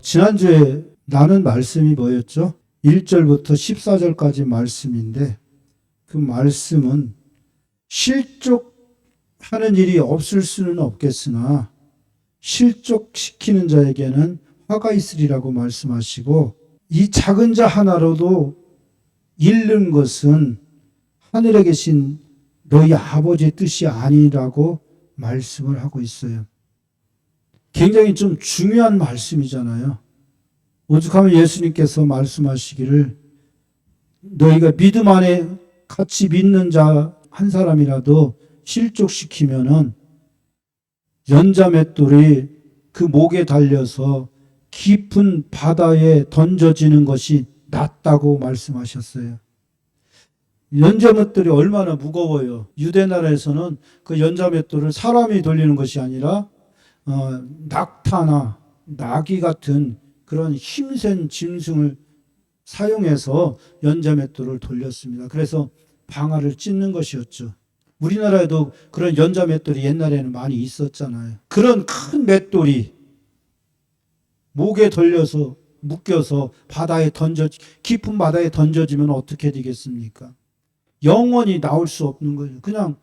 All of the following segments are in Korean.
지난주에 나눈 말씀이 뭐였죠? 1절부터 14절까지 말씀인데 그 말씀은 실족하는 일이 없을 수는 없겠으나 실족시키는 자에게는 화가 있으리라고 말씀하시고, 이 작은 자 하나로도 잃는 것은 하늘에 계신 너희 아버지의 뜻이 아니라고 말씀을 하고 있어요. 굉장히 좀 중요한 말씀이잖아요. 오죽하면 예수님께서 말씀하시기를 너희가 믿음 안에 같이 믿는 자 한 사람이라도 실족시키면은 연자맷돌이 그 목에 달려서 깊은 바다에 던져지는 것이 낫다고 말씀하셨어요. 연자맷돌이 얼마나 무거워요. 유대 나라에서는 그 연자맷돌을 사람이 돌리는 것이 아니라 낙타나 나귀 같은 그런 힘센 짐승을 사용해서 연자맷돌을 돌렸습니다. 그래서 방아를 찢는 것이었죠. 우리나라에도 그런 연자맷돌이 옛날에는 많이 있었잖아요. 그런 큰 맷돌이 목에 돌려서 묶여서 깊은 바다에 던져지면 어떻게 되겠습니까? 영원히 나올 수 없는 거죠. 그냥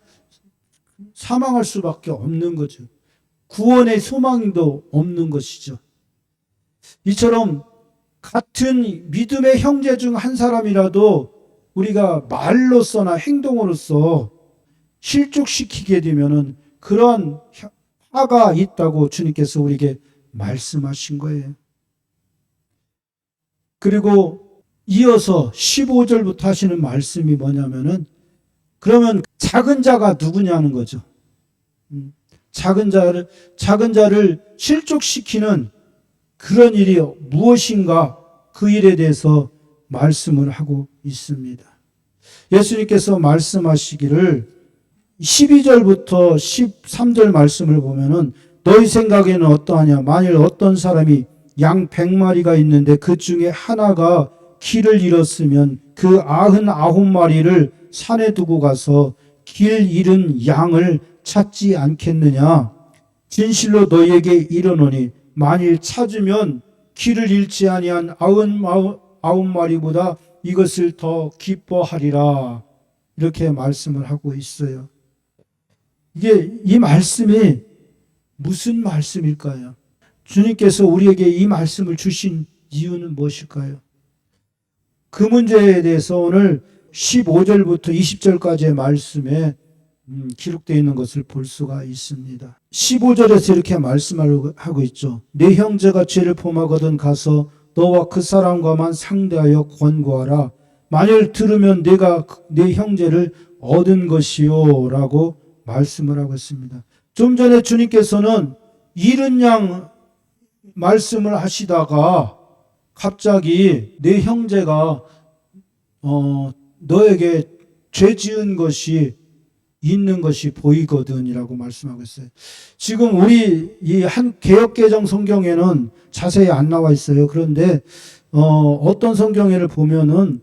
사망할 수밖에 없는 거죠. 구원의 소망도 없는 것이죠. 이처럼 같은 믿음의 형제 중 한 사람이라도 우리가 말로서나 행동으로서 실족시키게 되면은 그런 화가 있다고 주님께서 우리에게 말씀하신 거예요. 그리고 이어서 15절부터 하시는 말씀이 뭐냐면은, 그러면 작은 자가 누구냐는 거죠. 작은 자를 실족시키는 그런 일이 무엇인가, 그 일에 대해서 말씀을 하고 있습니다. 예수님께서 말씀하시기를 12절부터 13절 말씀을 보면은 너희 생각에는 어떠하냐? 만일 어떤 사람이 양 100마리가 있는데 그 중에 하나가 길을 잃었으면 그 99마리를 산에 두고 가서 길 잃은 양을 찾지 않겠느냐? 진실로 너희에게 이르노니 만일 찾으면 길을 잃지 아니한 99마리보다 이것을 더 기뻐하리라. 이렇게 말씀을 하고 있어요. 이 말씀이 무슨 말씀일까요? 주님께서 우리에게 이 말씀을 주신 이유는 무엇일까요? 그 문제에 대해서 오늘 15절부터 20절까지의 말씀에 기록되어 있는 것을 볼 수가 있습니다. 15절에서 이렇게 말씀하고 있죠. 내 형제가 죄를 범하거든 가서 너와 그 사람과만 상대하여 권고하라. 만일 들으면 내가 내 형제를 얻은 것이요 라고 말씀을 하고 있습니다. 좀 전에 주님께서는 잃은 양 말씀을 하시다가 갑자기 내 형제가 너에게 죄 지은 것이 있는 것이 보이거든 이라고 말씀하고 있어요. 지금 우리 이 한 개역개정 성경에는 자세히 안 나와 있어요. 그런데 어떤 성경에를 보면은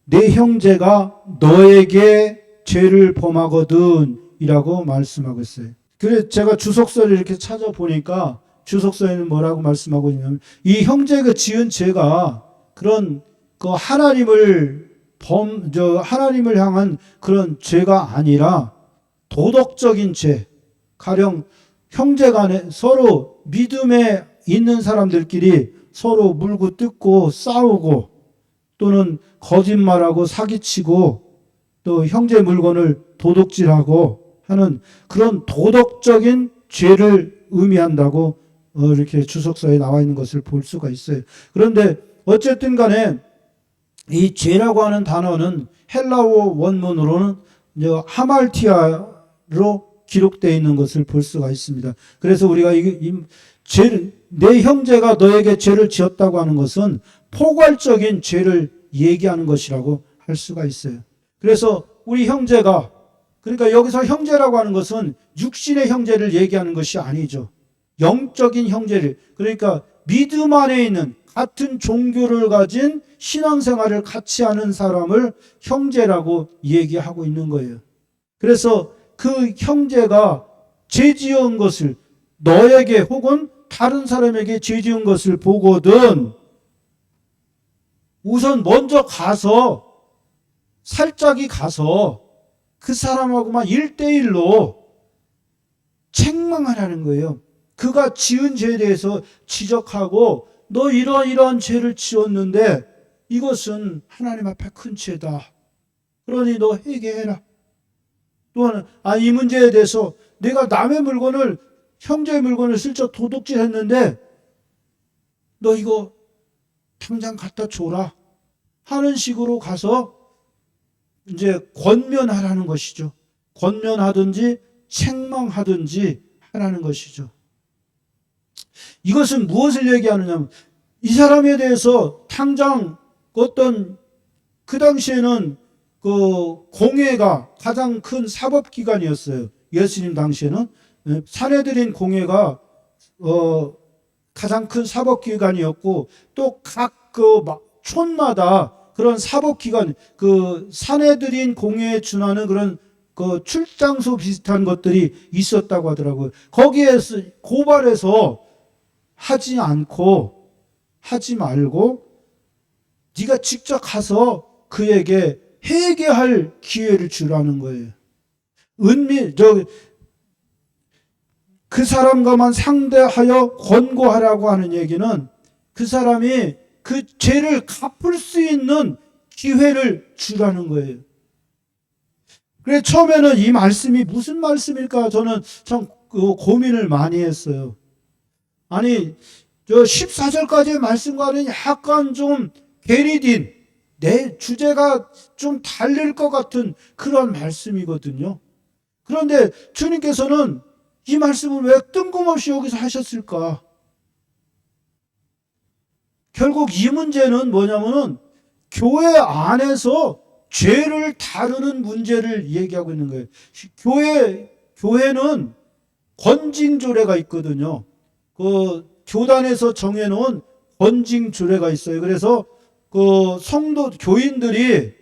내 형제가 너에게 죄를 범하거든 이라고 말씀하고 있어요. 그래서 제가 주석서를 이렇게 찾아보니까 주석서에는 뭐라고 말씀하고 있냐면, 이 형제가 지은 죄가 그런 그 하나님을 향한 그런 죄가 아니라 도덕적인 죄, 가령 형제 간에 서로 믿음에 있는 사람들끼리 서로 물고 뜯고 싸우고 또는 거짓말하고 사기치고 또 형제 물건을 도둑질하고 하는 그런 도덕적인 죄를 의미한다고 이렇게 주석서에 나와 있는 것을 볼 수가 있어요. 그런데 어쨌든 간에 이 죄라고 하는 단어는 헬라어 원문으로는 하말티아로 기록되어 있는 것을 볼 수가 있습니다. 그래서 우리가 내 형제가 너에게 죄를 지었다고 하는 것은 포괄적인 죄를 얘기하는 것이라고 할 수가 있어요. 그래서 우리 형제가, 그러니까 여기서 형제라고 하는 것은 육신의 형제를 얘기하는 것이 아니죠. 영적인 형제를, 그러니까 믿음 안에 있는 같은 종교를 가진 신앙생활을 같이 하는 사람을 형제라고 얘기하고 있는 거예요. 그래서 그 형제가 죄 지은 것을 너에게 혹은 다른 사람에게 죄 지은 것을 보거든 우선 먼저 가서 살짝이 가서 그 사람하고만 1대1로 책망하라는 거예요. 그가 지은 죄에 대해서 지적하고 너 이러이러한 죄를 지었는데 이것은 하나님 앞에 큰 죄다. 그러니 너 회개해라. 또한 이 문제에 대해서 내가 남의 물건을 형제의 물건을 슬쩍 도둑질했는데 너 이거 당장 갖다 줘라 하는 식으로 가서 이제 권면하라는 것이죠. 권면하든지 책망하든지 하라는 것이죠. 이것은 무엇을 얘기하느냐면 이 사람에 대해서 당장 어떤 그 당시에는 그 공회가 가장 큰 사법기관이었어요. 예수님 당시에는 산헤드린 공회가 가장 큰 사법기관이었고 또 각 그 촌마다 그런 사법기관 그 산헤드린 공회에 준하는 그런 그 출장소 비슷한 것들이 있었다고 하더라고요. 거기에서 고발해서 하지 말고 네가 직접 가서 그에게 회개할 기회를 주라는 거예요. 그 사람과만 상대하여 권고하라고 하는 얘기는 그 사람이 그 죄를 갚을 수 있는 기회를 주라는 거예요. 그래 처음에는 이 말씀이 무슨 말씀일까 저는 참 고민을 많이 했어요. 아니 저 14절까지의 말씀과는 약간 좀 괴리된 내 주제가 좀 다를 것 같은 그런 말씀이거든요. 그런데 주님께서는 이 말씀을 왜 뜬금없이 여기서 하셨을까? 결국 이 문제는 뭐냐면은 교회 안에서 죄를 다루는 문제를 얘기하고 있는 거예요. 교회는 권징조례가 있거든요. 그 교단에서 정해놓은 권징조례가 있어요. 그래서 그 성도 교인들이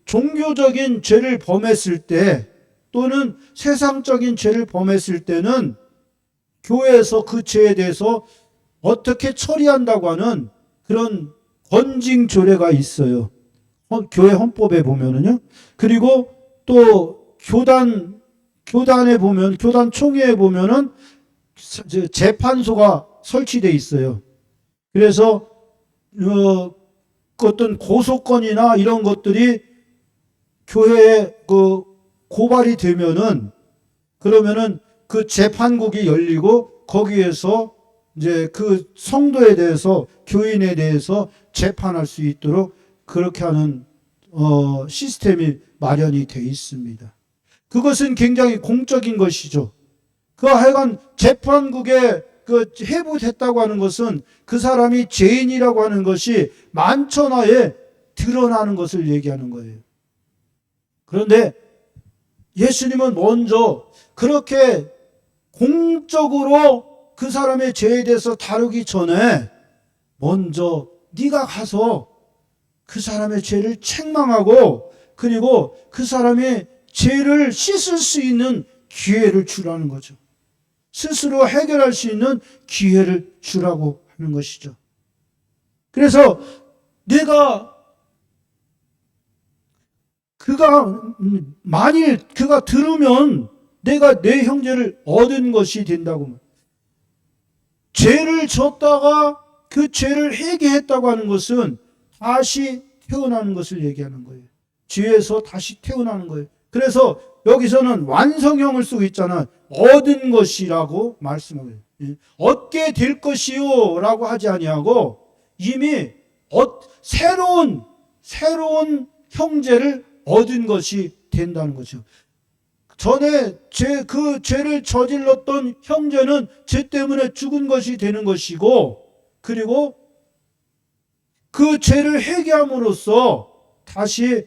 종교적인 죄를 범했을 때 또는 세상적인 죄를 범했을 때는 교회에서 그 죄에 대해서 어떻게 처리한다고 하는 그런 권징조례가 있어요. 교회 헌법에 보면은요. 그리고 또 교단에 보면 교단 총회에 보면은 재판소가 설치되어 있어요. 그래서 어떤 고소건이나 이런 것들이 교회에 고발이 되면은 그러면은 그 재판국이 열리고 거기에서 이제 그 성도에 대해서 교인에 대해서 재판할 수 있도록 그렇게 하는 시스템이 마련이 되어 있습니다. 그것은 굉장히 공적인 것이죠. 그 하여간 재판국에 회부됐다고 하는 것은 그 사람이 죄인이라고 하는 것이 만천하에 드러나는 것을 얘기하는 거예요. 그런데 예수님은 먼저 그렇게 공적으로 그 사람의 죄에 대해서 다루기 전에 먼저 네가 가서 그 사람의 죄를 책망하고 그리고 그 사람의 죄를 씻을 수 있는 기회를 주라는 거죠. 스스로 해결할 수 있는 기회를 주라고 하는 것이죠. 그래서 만일 그가 들으면 내가 내 형제를 얻은 것이 된다고. 죄를 졌다가 그 죄를 회개했다고 하는 것은 다시 태어나는 것을 얘기하는 거예요. 죄에서 다시 태어나는 거예요. 그래서 여기서는 완성형을 쓰고 있잖아. 얻은 것이라고 말씀하고 있어요. 얻게 될 것이요 라고 하지 아니하고 이미 새로운 형제를 얻은 것이 된다는 거죠. 전에 그 죄를 저질렀던 형제는 죄 때문에 죽은 것이 되는 것이고 그리고 그 죄를 회개함으로써 다시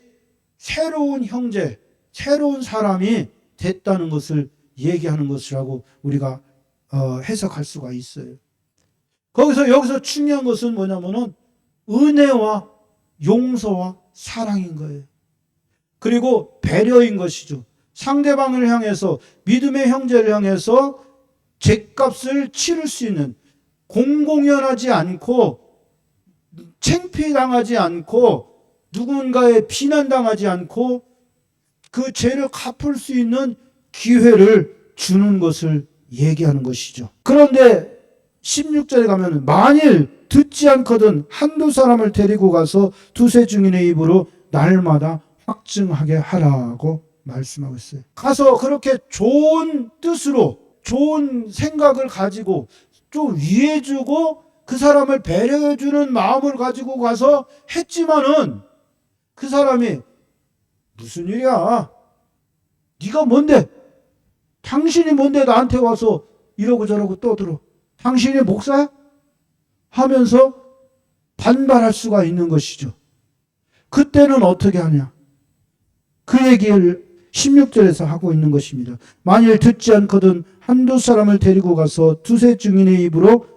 새로운 형제, 새로운 사람이 됐다는 것을 얘기하는 것이라고 우리가 해석할 수가 있어요. 여기서 중요한 것은 뭐냐면은 은혜와 용서와 사랑인 거예요. 그리고 배려인 것이죠. 상대방을 향해서 믿음의 형제를 향해서 죗값을 치를 수 있는, 공공연하지 않고 창피당하지 않고 누군가에 비난당하지 않고 그 죄를 갚을 수 있는 기회를 주는 것을 얘기하는 것이죠. 그런데 16절에 가면 만일 듣지 않거든 한두 사람을 데리고 가서 두세 증인의 입으로 날마다 확증하게 하라고 말씀하고 있어요. 가서 그렇게 좋은 뜻으로 좋은 생각을 가지고 좀 위해주고 그 사람을 배려해주는 마음을 가지고 가서 했지만은 그 사람이 무슨 일이야? 네가 뭔데? 당신이 뭔데 나한테 와서 이러고 저러고 떠들어? 당신이 목사야? 하면서 반발할 수가 있는 것이죠. 그때는 어떻게 하냐? 그 얘기를 16절에서 하고 있는 것입니다. 만일 듣지 않거든 한두 사람을 데리고 가서 두세 증인의 입으로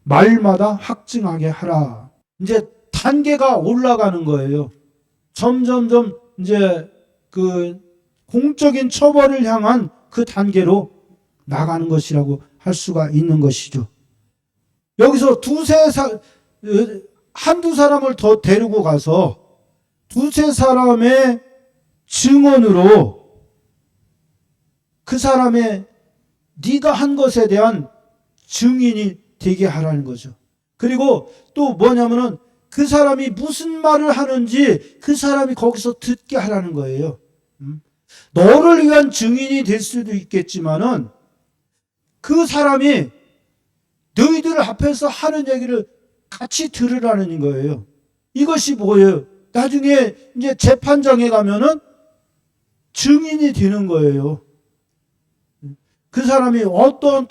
말마다 확증하게 하라. 이제 단계가 올라가는 거예요. 점점점 이제 그 공적인 처벌을 향한 그 단계로 나가는 것이라고 할 수가 있는 것이죠. 여기서 한두 사람을 더 데리고 가서 두세 사람의 증언으로 그 사람의 네가 한 것에 대한 증인이 되게 하라는 거죠. 그리고 또 뭐냐면은 그 사람이 무슨 말을 하는지 그 사람이 거기서 듣게 하라는 거예요. 너를 위한 증인이 될 수도 있겠지만은 그 사람이 너희들 앞에서 하는 얘기를 같이 들으라는 거예요. 이것이 뭐예요? 나중에 이제 재판장에 가면은 증인이 되는 거예요. 그 사람이 어떠한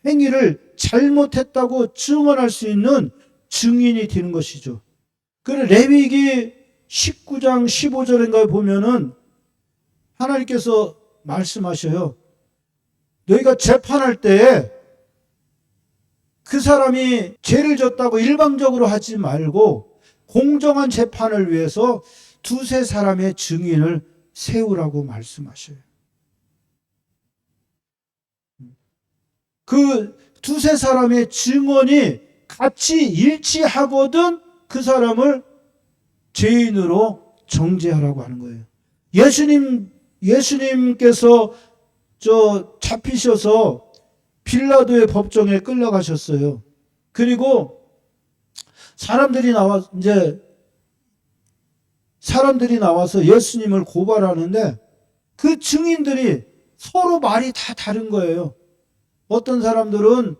행위를 잘못했다고 증언할 수 있는 증인이 되는 것이죠. 그래 레위기 19장 15절인가에 보면은 하나님께서 말씀하셔요. 너희가 재판할 때에 그 사람이 죄를 졌다고 일방적으로 하지 말고 공정한 재판을 위해서 두세 사람의 증인을 세우라고 말씀하셔요. 그 두세 사람의 증언이 같이 일치하거든 그 사람을 죄인으로 정죄하라고 하는 거예요. 예수님께서 잡히셔서 빌라도의 법정에 끌려가셨어요. 그리고 사람들이 나와서 예수님을 고발하는데 그 증인들이 서로 말이 다 다른 거예요. 어떤 사람들은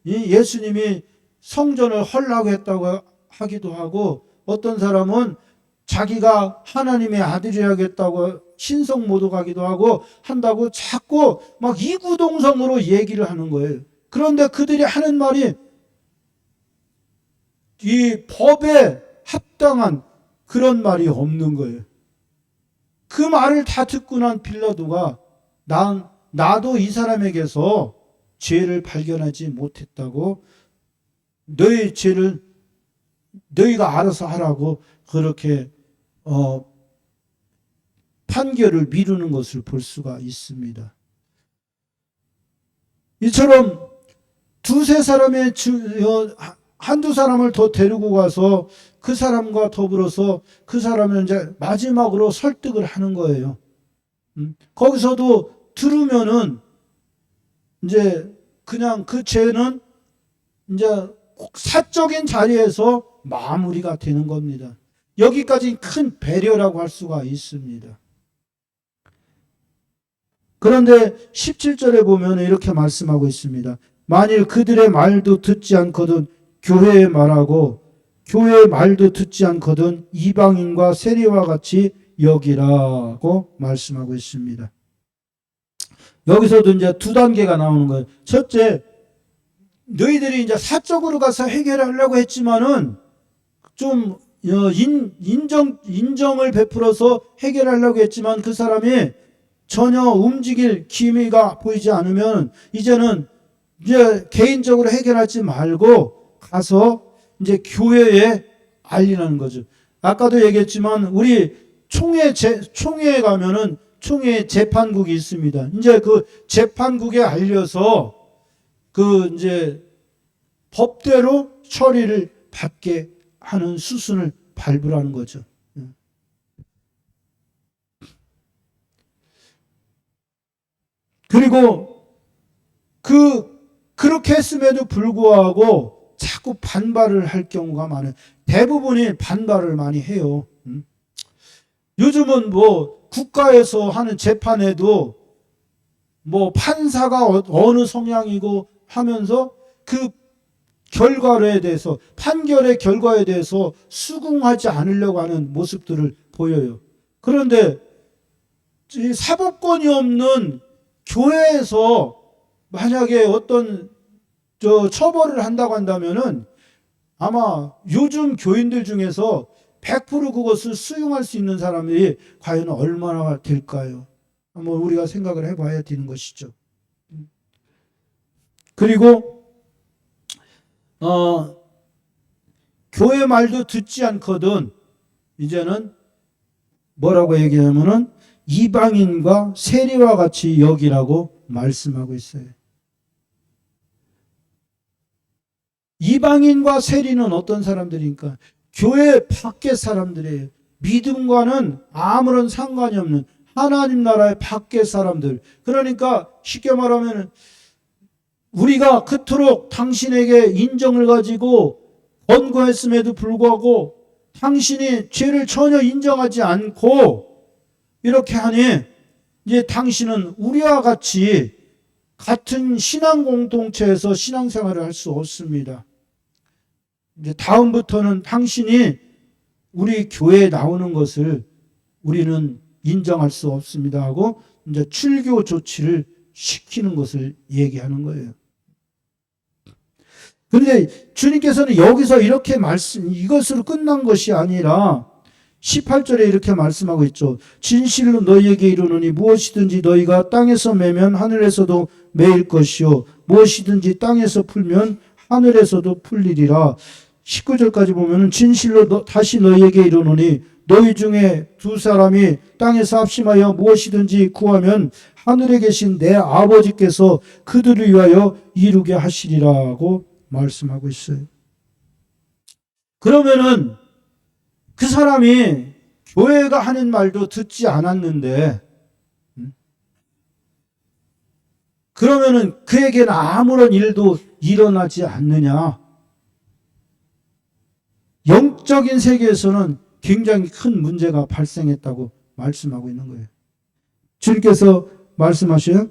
예수님이 성전을 헐라고 했다고 하기도 하고 어떤 사람은 자기가 하나님의 아들이라겠다고 신성모독하기도 하고 한다고 자꾸 막 이구동성으로 얘기를 하는 거예요. 그런데 그들이 하는 말이 이 법에 합당한 그런 말이 없는 거예요. 그 말을 다 듣고 난 빌라도가 나도 이 사람에게서 죄를 발견하지 못했다고 너희 죄를 너희가 알아서 하라고 그렇게 판결을 미루는 것을 볼 수가 있습니다. 이처럼 두세 사람의 한두 사람을 더 데리고 가서 그 사람과 더불어서 그 사람을 이제 마지막으로 설득을 하는 거예요. 거기서도 들으면은 이제 그냥 그 죄는 이제 사적인 자리에서 마무리가 되는 겁니다. 여기까지 큰 배려라고 할 수가 있습니다. 그런데 17절에 보면 이렇게 말씀하고 있습니다. 만일 그들의 말도 듣지 않거든 교회의 말하고 교회의 말도 듣지 않거든 이방인과 세리와 같이 여기라고 말씀하고 있습니다. 여기서도 이제 두 단계가 나오는 거예요. 첫째, 너희들이 이제 사적으로 가서 해결하려고 했지만은 좀 인정을 베풀어서 해결하려고 했지만 그 사람이 전혀 움직일 기미가 보이지 않으면 이제는 이제 개인적으로 해결하지 말고 가서 이제 교회에 알리라는 거죠. 아까도 얘기했지만 우리 총회에 가면은 총회 재판국이 있습니다. 이제 그 재판국에 알려서 그 이제 법대로 처리를 받게 하는 수순을 밟으라는 거죠. 그리고 그렇게 했음에도 불구하고 자꾸 반발을 할 경우가 많아요. 대부분이 반발을 많이 해요. 요즘은 뭐 국가에서 하는 재판에도 뭐 판사가 어느 성향이고 하면서 그 결과에 대해서, 판결의 결과에 대해서 수긍하지 않으려고 하는 모습들을 보여요. 그런데 이 사법권이 없는 교회에서 만약에 어떤 처벌을 한다고 한다면은 아마 요즘 교인들 중에서 100% 그것을 수용할 수 있는 사람이 과연 얼마나 될까요? 한번 우리가 생각을 해봐야 되는 것이죠. 그리고 교회 말도 듣지 않거든 이제는 뭐라고 얘기하면은 이방인과 세리와 같이 여기라고 말씀하고 있어요. 이방인과 세리는 어떤 사람들입니까? 교회 밖의 사람들이에요. 믿음과는 아무런 상관이 없는 하나님 나라의 밖의 사람들. 그러니까 쉽게 말하면 우리가 그토록 당신에게 인정을 가지고 권고했음에도 불구하고 당신이 죄를 전혀 인정하지 않고 이렇게 하니 이제 당신은 우리와 같이 같은 신앙 공동체에서 신앙생활을 할 수 없습니다. 이제 다음부터는 당신이 우리 교회에 나오는 것을 우리는 인정할 수 없습니다 하고 이제 출교 조치를 시키는 것을 얘기하는 거예요. 그런데 주님께서는 여기서 이렇게 이것으로 끝난 것이 아니라 18절에 이렇게 말씀하고 있죠. 진실로 너희에게 이르노니 무엇이든지 너희가 땅에서 매면 하늘에서도 매일 것이요 무엇이든지 땅에서 풀면 하늘에서도 풀리리라. 19절까지 보면은 진실로 다시 너희에게 이르노니 너희 중에 두 사람이 땅에서 합심하여 무엇이든지 구하면 하늘에 계신 내 아버지께서 그들을 위하여 이루게 하시리라고 말씀하고 있어요. 그러면은 그 사람이 교회가 하는 말도 듣지 않았는데 그러면은 그에게는 아무런 일도 일어나지 않느냐? 영적인 세계에서는 굉장히 큰 문제가 발생했다고 말씀하고 있는 거예요. 주님께서 말씀하셔요.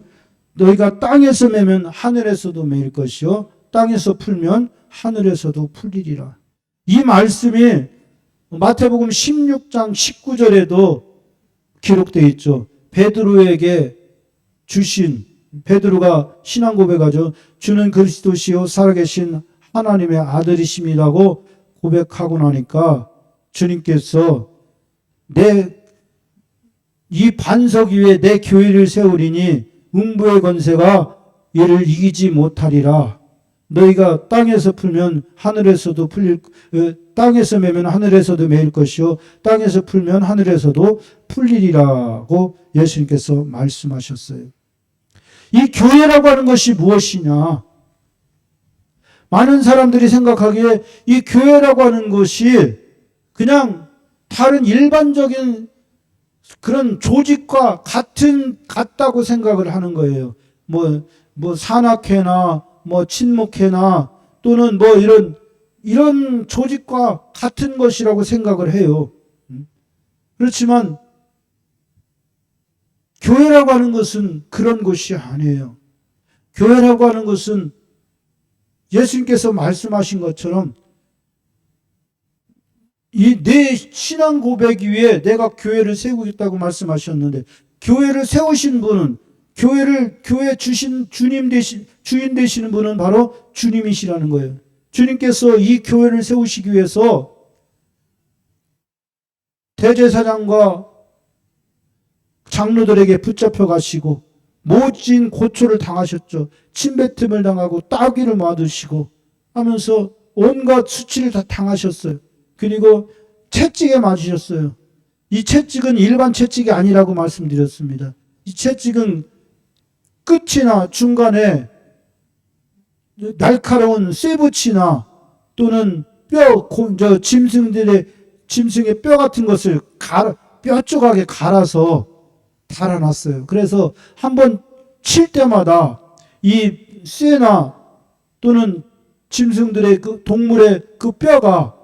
너희가 땅에서 매면 하늘에서도 매일 것이요 땅에서 풀면 하늘에서도 풀리리라. 이 말씀이 마태복음 16장 19절에도 기록되어 있죠. 베드로에게 주신, 베드로가 신앙 고백하죠. 주는 그리스도시요 살아계신 하나님의 아들이심이라고 고백하고 나니까 주님께서 이 반석 위에 내 교회를 세우리니 음부의 권세가 이를 이기지 못하리라. 너희가 땅에서 풀면 하늘에서도 땅에서 매면 하늘에서도 매일 것이요 땅에서 풀면 하늘에서도 풀리리라고 예수님께서 말씀하셨어요. 이 교회라고 하는 것이 무엇이냐? 많은 사람들이 생각하기에 이 교회라고 하는 것이 그냥 다른 일반적인 그런 조직과 같다고 생각을 하는 거예요. 뭐 산악회나 뭐 친목회나 또는 뭐 이런 조직과 같은 것이라고 생각을 해요. 그렇지만 교회라고 하는 것은 그런 것이 아니에요. 교회라고 하는 것은 예수님께서 말씀하신 것처럼 내 신앙 고백 위에 내가 교회를 세우겠다고 말씀하셨는데 교회를 세우신 분은 교회 주신 주인 되시는 분은 바로 주님이시라는 거예요. 주님께서 이 교회를 세우시기 위해서 대제사장과 장로들에게 붙잡혀 가시고 모진 고초를 당하셨죠. 침뱉음을 당하고 따귀를 맞으시고 하면서 온갖 수치를 다 당하셨어요. 그리고 채찍에 맞으셨어요. 이 채찍은 일반 채찍이 아니라고 말씀드렸습니다. 이 채찍은 끝이나 중간에 날카로운 쇠붙이나 또는 짐승의 뼈 같은 것을 뼈 조각에 갈아서 달아놨어요. 그래서 한번 칠 때마다 이 쇠나 또는 짐승들의 동물의 그 뼈가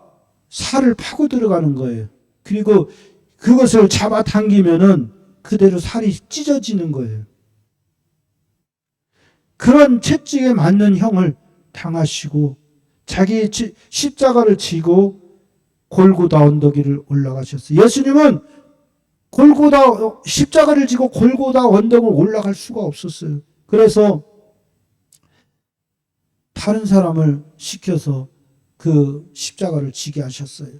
살을 파고 들어가는 거예요. 그리고 그것을 잡아당기면은 그대로 살이 찢어지는 거예요. 그런 채찍에 맞는 형을 당하시고 자기 십자가를 지고 골고다 언덕 위를 올라가셨어요. 예수님은 십자가를 지고 골고다 언덕을 올라갈 수가 없었어요. 그래서 다른 사람을 시켜서 그 십자가를 지게 하셨어요.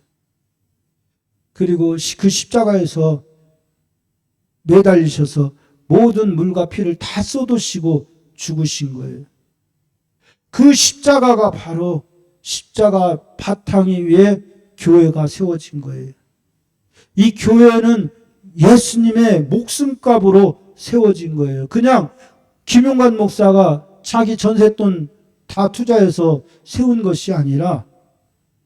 그리고 그 십자가에서 매달리셔서 모든 물과 피를 다 쏟으시고 죽으신 거예요. 그 십자가가 바로 십자가 바탕 위에 교회가 세워진 거예요. 이 교회는 예수님의 목숨값으로 세워진 거예요. 그냥 김용관 목사가 자기 전셋돈 다 투자해서 세운 것이 아니라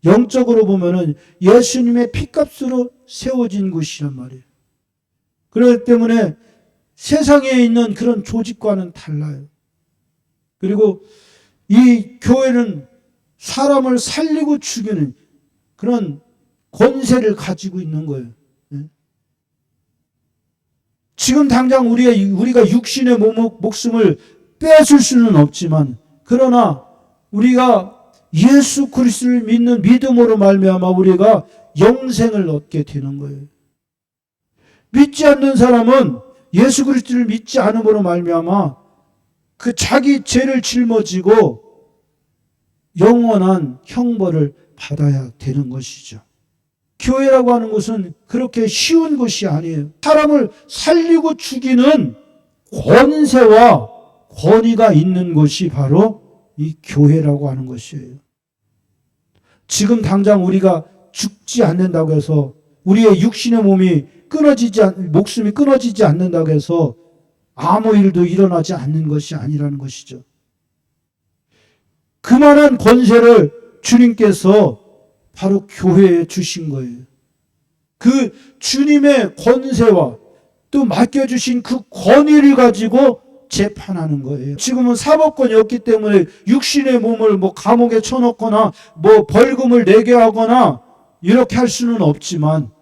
영적으로 보면은 예수님의 피값으로 세워진 곳이란 말이에요. 그렇기 때문에 세상에 있는 그런 조직과는 달라요. 그리고 이 교회는 사람을 살리고 죽이는 그런 권세를 가지고 있는 거예요. 지금 당장 우리가 육신의 목숨을 뺏을 수는 없지만, 그러나 우리가 예수 그리스도를 믿는 믿음으로 말미암아 우리가 영생을 얻게 되는 거예요. 믿지 않는 사람은 예수 그리스도를 믿지 않음으로 말미암아 그 자기 죄를 짊어지고 영원한 형벌을 받아야 되는 것이죠. 교회라고 하는 것은 그렇게 쉬운 것이 아니에요. 사람을 살리고 죽이는 권세와 권위가 있는 것이 바로 이 교회라고 하는 것이에요. 지금 당장 우리가 죽지 않는다고 해서, 우리의 육신의 목숨이 끊어지지 않는다고 해서 아무 일도 일어나지 않는 것이 아니라는 것이죠. 그만한 권세를 주님께서 바로 교회에 주신 거예요. 그 주님의 권세와 또 맡겨주신 그 권위를 가지고 재판하는 거예요. 지금은 사법권이 없기 때문에 육신의 몸을 감옥에 쳐넣거나 벌금을 내게 하거나 이렇게 할 수는 없지만,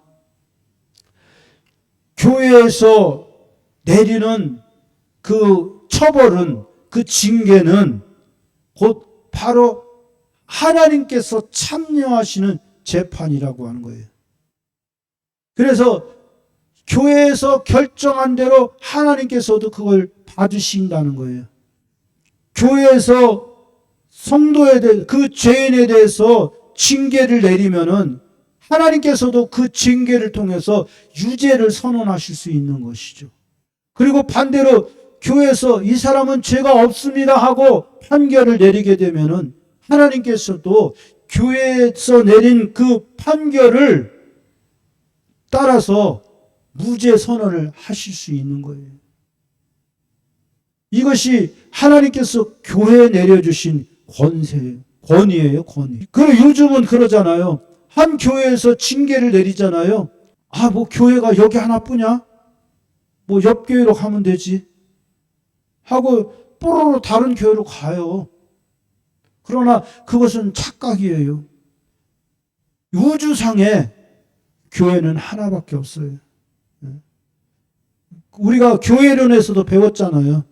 교회에서 내리는 그 처벌은, 그 징계는 곧 바로 하나님께서 참여하시는 재판이라고 하는 거예요. 그래서 교회에서 결정한 대로 하나님께서도 그걸 봐주신다는 거예요. 교회에서 성도에 대해, 그 죄인에 대해서 징계를 내리면은 하나님께서도 그 징계를 통해서 유죄를 선언하실 수 있는 것이죠. 그리고 반대로 교회에서 이 사람은 죄가 없습니다 하고 판결을 내리게 되면은 하나님께서도 교회에서 내린 그 판결을 따라서 무죄 선언을 하실 수 있는 거예요. 이것이 하나님께서 교회에 내려주신 권위예요, 권위. 그리고 요즘은 그러잖아요. 한 교회에서 징계를 내리잖아요. 교회가 여기 하나뿐이야? 옆 교회로 가면 되지. 하고 뽀로로 다른 교회로 가요. 그러나 그것은 착각이에요. 우주상에 교회는 하나밖에 없어요. 우리가 교회론에서도 배웠잖아요.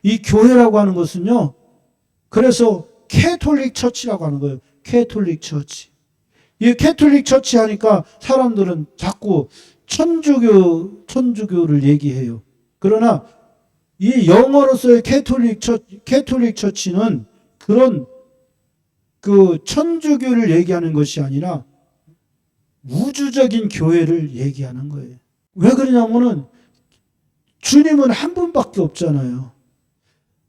이 교회라고 하는 것은요, 그래서 캐톨릭 처치라고 하는 거예요. 캐톨릭 처치. 이 캐톨릭 처치 하니까 사람들은 자꾸 천주교를 얘기해요. 그러나 이 영어로서의 캐톨릭 처치는 그런 그 천주교를 얘기하는 것이 아니라 우주적인 교회를 얘기하는 거예요. 왜 그러냐면은 주님은 한 분밖에 없잖아요.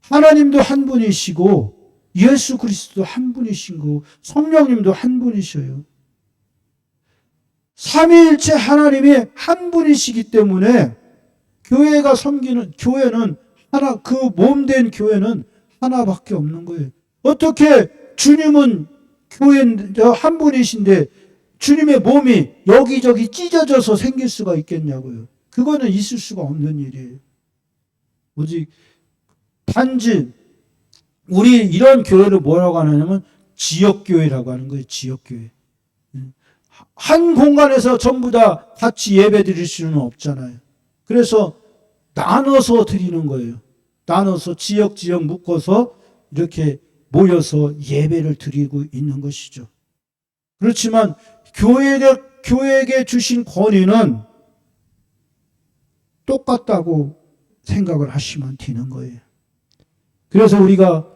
하나님도 한 분이시고 예수 그리스도도 한 분이신 거고 성령님도 한 분이셔요. 삼위일체 하나님이 한 분이시기 때문에 교회가 섬기는 교회는 하나, 그 몸된 교회는 하나밖에 없는 거예요. 어떻게 주님은 교회 한 분이신데 주님의 몸이 여기저기 찢어져서 생길 수가 있겠냐고요. 그거는 있을 수가 없는 일이에요. 오직 단지 우리 이런 교회를 뭐라고 하냐면 지역교회라고 하는 거예요. 지역교회. 한 공간에서 전부 다 같이 예배 드릴 수는 없잖아요. 그래서 나눠서 드리는 거예요. 나눠서 지역 묶어서 이렇게 모여서 예배를 드리고 있는 것이죠. 그렇지만 교회에게 주신 권위는 똑같다고 생각을 하시면 되는 거예요. 그래서 우리가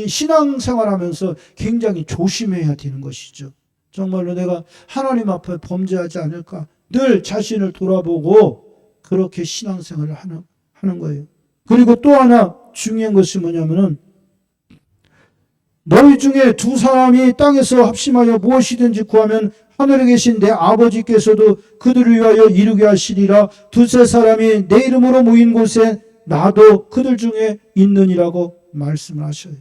신앙생활하면서 굉장히 조심해야 되는 것이죠. 정말로 내가 하나님 앞에 범죄하지 않을까 늘 자신을 돌아보고 그렇게 신앙생활을 하는 거예요. 그리고 또 하나 중요한 것이 뭐냐면은 너희 중에 두 사람이 땅에서 합심하여 무엇이든지 구하면 하늘에 계신 내 아버지께서도 그들을 위하여 이루게 하시리라. 두세 사람이 내 이름으로 모인 곳에 나도 그들 중에 있느니라고 말씀을 하셔요.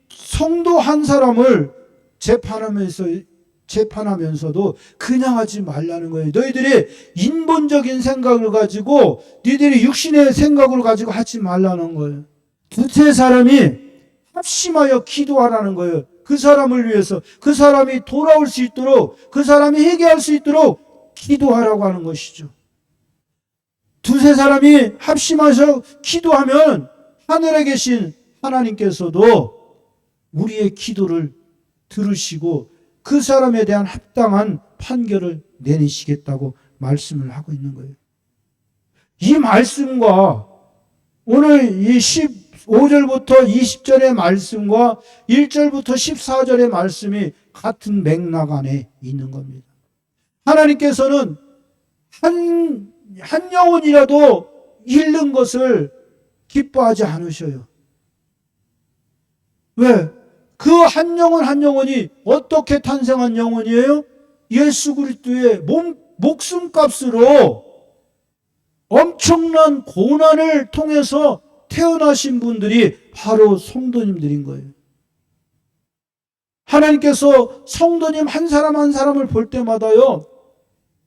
성도 한 사람을 재판하면서도 그냥 하지 말라는 거예요. 너희들이 인본적인 생각을 가지고 너희들이 육신의 생각을 가지고 하지 말라는 거예요. 두세 사람이 합심하여 기도하라는 거예요. 그 사람을 위해서 그 사람이 돌아올 수 있도록 그 사람이 회개할 수 있도록 기도하라고 하는 것이죠. 두세 사람이 합심하셔 기도하면 하늘에 계신 하나님께서도 우리의 기도를 들으시고 그 사람에 대한 합당한 판결을 내리시겠다고 말씀을 하고 있는 거예요. 이 말씀과 오늘 이 15절부터 20절의 말씀과 1절부터 14절의 말씀이 같은 맥락 안에 있는 겁니다. 하나님께서는 한 영혼이라도 잃는 것을 기뻐하지 않으셔요. 왜? 그 한 영혼이 어떻게 탄생한 영혼이에요? 예수 그리스도의 목숨값으로 엄청난 고난을 통해서 태어나신 분들이 바로 성도님들인 거예요. 하나님께서 성도님 한 사람 한 사람을 볼 때마다요,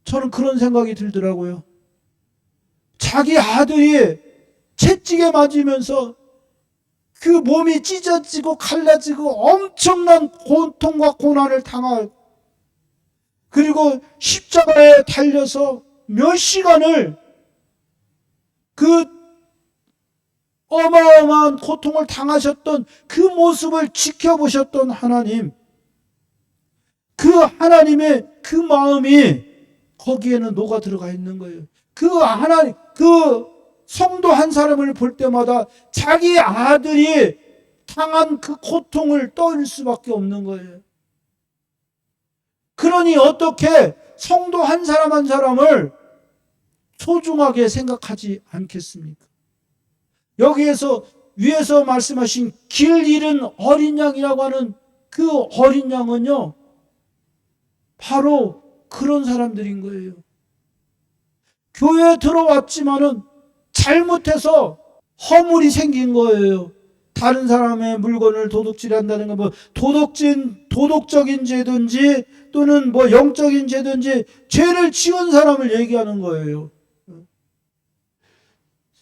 저는 그런 생각이 들더라고요. 자기 아들이 채찍에 맞으면서 그 몸이 찢어지고 갈라지고 엄청난 고통과 고난을 당하고 그리고 십자가에 달려서 몇 시간을 그 어마어마한 고통을 당하셨던 그 모습을 지켜보셨던 하나님, 그 하나님의 그 마음이 거기에는 녹아 들어가 있는 거예요. 그 성도 한 사람을 볼 때마다 자기 아들이 당한 그 고통을 떠올릴 수밖에 없는 거예요. 그러니 어떻게 성도 한 사람 한 사람을 소중하게 생각하지 않겠습니까? 여기에서 위에서 말씀하신 길 잃은 어린 양이라고 하는 그 어린 양은요, 바로 그런 사람들인 거예요. 교회에 들어왔지만은 잘못해서 허물이 생긴 거예요. 다른 사람의 물건을 도둑질한다는 건 뭐 도덕적인 죄든지 또는 뭐 영적인 죄든지 죄를 지은 사람을 얘기하는 거예요.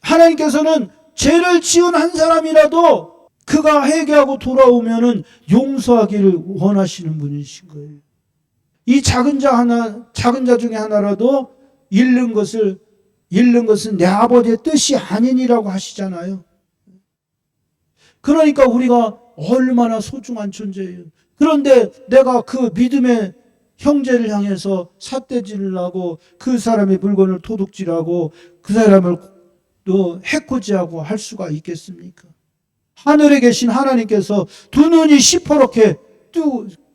하나님께서는 죄를 지은 한 사람이라도 그가 회개하고 돌아오면은 용서하기를 원하시는 분이신 거예요. 이 작은 자 중에 하나라도 잃는 것은 내 아버지의 뜻이 아니니라고 하시잖아요. 그러니까 우리가 얼마나 소중한 존재예요. 그런데 내가 그 믿음의 형제를 향해서 삿대질을 하고 그 사람의 물건을 도둑질하고 그 사람을 또 해코지하고 할 수가 있겠습니까? 하늘에 계신 하나님께서 두 눈이 시퍼렇게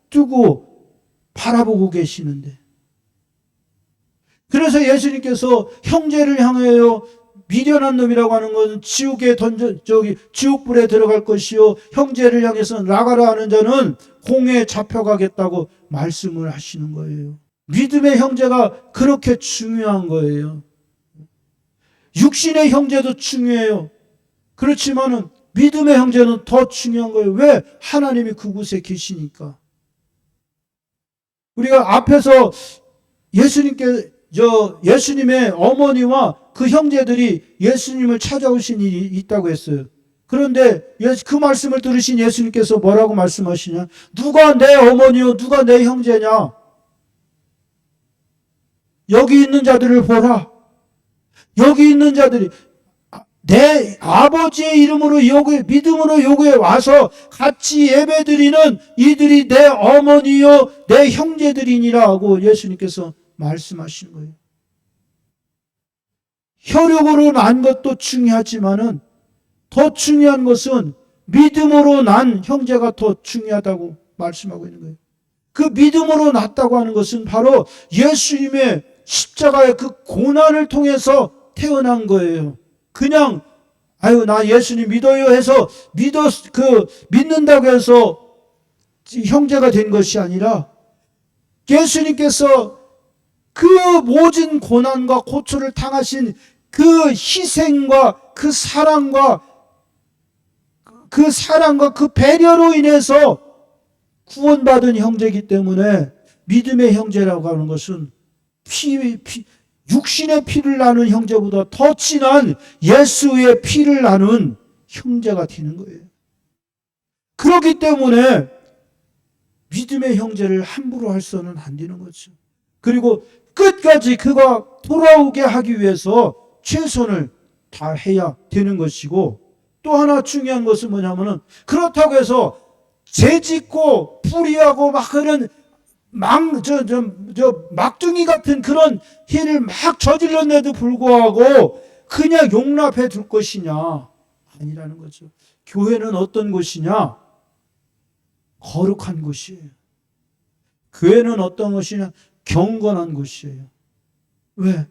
뜨고 바라보고 계시는데, 그래서 예수님께서 형제를 향하여 미련한 놈이라고 하는 것은 지옥불에 들어갈 것이요 형제를 향해서 나가라 하는 자는 공에 잡혀가겠다고 말씀을 하시는 거예요. 믿음의 형제가 그렇게 중요한 거예요. 육신의 형제도 중요해요. 그렇지만은 믿음의 형제는 더 중요한 거예요. 왜? 하나님이 그곳에 계시니까. 우리가 앞에서 예수님의 어머니와 그 형제들이 예수님을 찾아오신 일이 있다고 했어요. 그런데 그 말씀을 들으신 예수님께서 뭐라고 말씀하시냐? 누가 내 어머니요? 누가 내 형제냐? 여기 있는 자들을 보라. 여기 있는 자들이 내 아버지의 이름으로 믿음으로 여기에 와서 같이 예배드리는 이들이 내 어머니요 내 형제들이니라 하고 예수님께서 말씀하시는 거예요. 혈육으로 난 것도 중요하지만은 더 중요한 것은 믿음으로 난 형제가 더 중요하다고 말씀하고 있는 거예요. 그 믿음으로 났다고 하는 것은 바로 예수님의 십자가의 그 고난을 통해서 태어난 거예요. 그냥 나 예수님 믿어요 해서 믿는다고 해서 형제가 된 것이 아니라 예수님께서 그 모진 고난과 고초를 당하신 그 희생과 그 사랑과 그 배려로 인해서 구원받은 형제이기 때문에 믿음의 형제라고 하는 것은 육신의 피를 나눈 형제보다 더 진한 예수의 피를 나눈 형제가 되는 거예요. 그렇기 때문에 믿음의 형제를 함부로 할수는 안 되는 거죠. 그리고 끝까지 그가 돌아오게 하기 위해서 최선을 다해야 되는 것이고, 또 하나 중요한 것은 뭐냐면은 그렇다고 해서 죄짓고 불의하고 막 그런 막둥이 같은 그런 일을 막 저질렀는데도 불구하고 그냥 용납해 둘 것이냐? 아니라는 거죠. 교회는 어떤 곳이냐? 거룩한 곳이에요. 교회는 어떤 곳이냐? 경건한 곳이에요. 왜?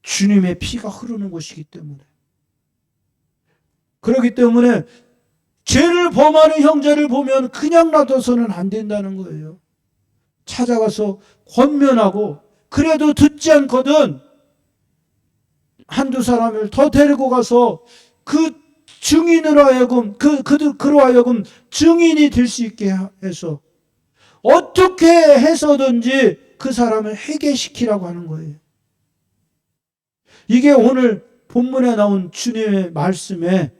주님의 피가 흐르는 곳이기 때문에. 그렇기 때문에 죄를 범하는 형제를 보면 그냥 놔둬서는 안 된다는 거예요. 찾아가서 권면하고, 그래도 듣지 않거든 한두 사람을 더 데리고 가서 그 증인으로 하여금 그로 하여금 증인이 될 수 있게 해서 어떻게 해서든지 그 사람을 회개시키라고 하는 거예요. 이게 오늘 본문에 나온 주님의 말씀에,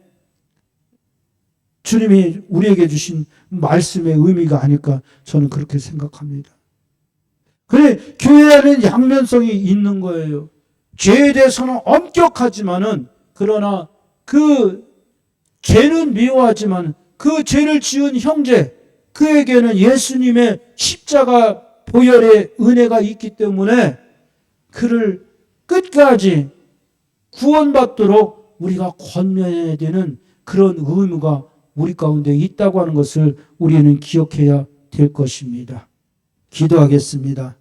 주님이 우리에게 주신 말씀의 의미가 아닐까 저는 그렇게 생각합니다. 그래, 교회에는 양면성이 있는 거예요. 죄에 대해서는 엄격하지만은, 그러나 그 죄는 미워하지만 그 죄를 지은 형제, 그에게는 예수님의 십자가 보혈의 은혜가 있기 때문에 그를 끝까지 구원받도록 우리가 권면해야 되는 그런 의무가 우리 가운데 있다고 하는 것을 우리는 기억해야 될 것입니다. 기도하겠습니다.